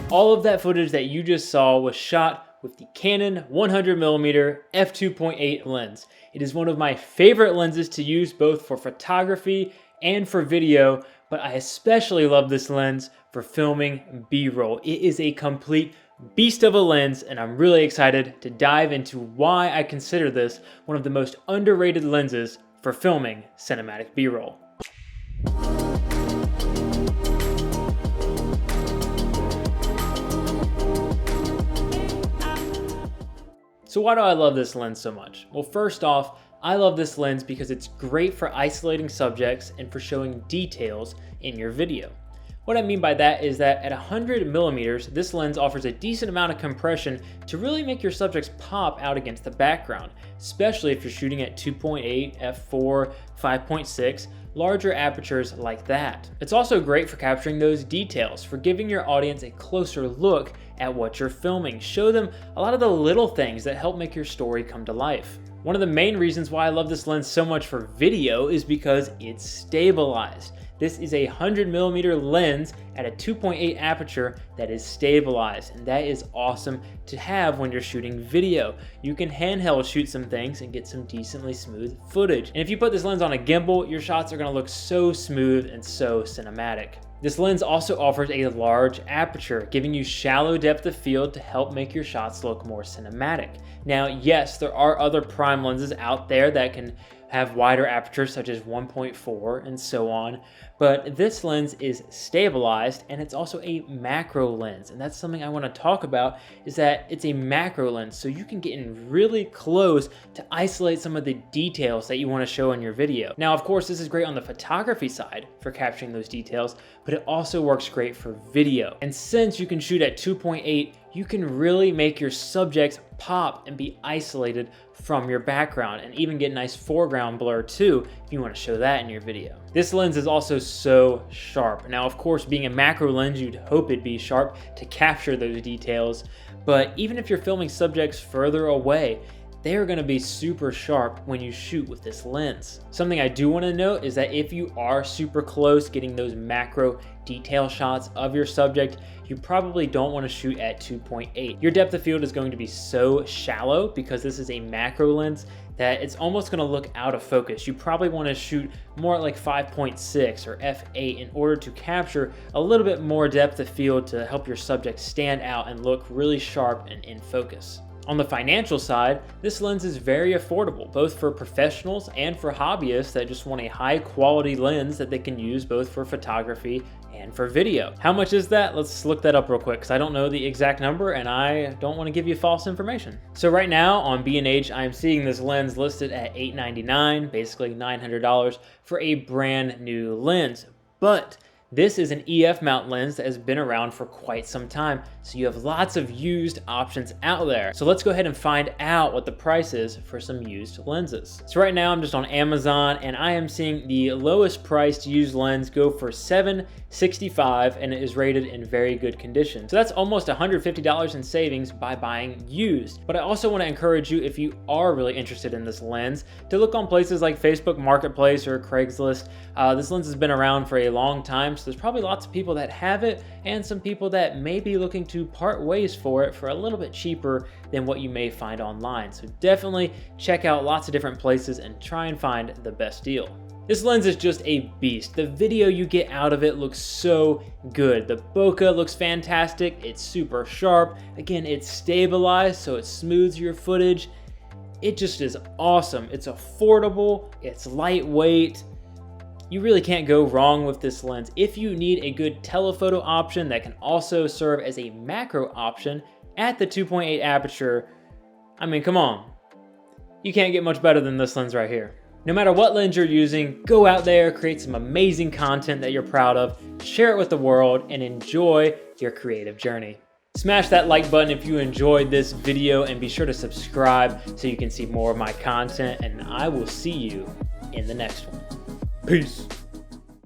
All of that footage that you just saw was shot with the Canon 100mm f2.8 lens. It is one of my favorite lenses to use both for photography and for video, but I especially love this lens for filming B-roll. It is a complete beast of a lens, and I'm really excited to dive into why I consider this one of the most underrated lenses for filming cinematic B-roll. So why do I love this lens so much? Well, first off, I love this lens because it's great for isolating subjects and for showing details in your video. What I mean by that is that at 100mm, this lens offers a decent amount of compression to really make your subjects pop out against the background, especially if you're shooting at 2.8, f4, 5.6, larger apertures like that. It's also great for capturing those details, for giving your audience a closer look at what you're filming. Show them a lot of the little things that help make your story come to life. One of the main reasons why I love this lens so much for video is because it's stabilized. This is a 100mm lens at a 2.8 aperture that is stabilized, and that is awesome to have when you're shooting video. You can handheld shoot some things and get some decently smooth footage. And if you put this lens on a gimbal, your shots are gonna look so smooth and so cinematic. This lens also offers a large aperture, giving you shallow depth of field to help make your shots look more cinematic. Now, yes, there are other prime lenses out there that can have wider apertures such as 1.4 and so on, but this lens is stabilized and it's also a macro lens, and that's something I want to talk about, is that it's a macro lens, so you can get in really close to isolate some of the details that you want to show in your video. Now, of course, this is great on the photography side for capturing those details, but it also works great for video. And since you can shoot at 2.8, you can really make your subjects pop and be isolated from your background, and even get nice foreground blur too if you want to show that in your video. This lens is also so sharp. Now, of course, being a macro lens, you'd hope it'd be sharp to capture those details, but even if you're filming subjects further away, they are going to be super sharp when you shoot with this lens. Something I do want to note is that if you are super close getting those macro detail shots of your subject, you probably don't want to shoot at 2.8. Your depth of field is going to be so shallow because this is a macro lens that it's almost going to look out of focus. You probably want to shoot more at like 5.6 or f8 in order to capture a little bit more depth of field to help your subject stand out and look really sharp and in focus. On the financial side, this lens is very affordable, both for professionals and for hobbyists that just want a high quality lens that they can use both for photography and for video. How much is that? Let's look that up real quick because I don't know the exact number and I don't want to give you false information. So right now on B&H, I'm seeing this lens listed at $899, basically $900 for a brand new lens. But this is an EF mount lens that has been around for quite some time, so you have lots of used options out there. So let's go ahead and find out what the price is for some used lenses. So right now I'm just on Amazon and I am seeing the lowest priced used lens go for $765, and it is rated in very good condition. So that's almost $150 in savings by buying used. But I also want to encourage you, if you are really interested in this lens, to look on places like Facebook Marketplace or Craigslist. This lens has been around for a long time, so there's probably lots of people that have it and some people that may be looking to part ways for it for a little bit cheaper than what you may find online. So definitely check out lots of different places and try and find the best deal. This lens is just a beast. The video you get out of it looks so good. The bokeh looks fantastic. It's super sharp. Again, it's stabilized, so it smooths your footage. It just is awesome. It's affordable. It's lightweight. You really can't go wrong with this lens. If you need a good telephoto option that can also serve as a macro option at the 2.8 aperture, I mean, come on. You can't get much better than this lens right here. No matter what lens you're using, go out there, create some amazing content that you're proud of, share it with the world, and enjoy your creative journey. Smash that like button if you enjoyed this video, and be sure to subscribe so you can see more of my content, and I will see you in the next one. Peace.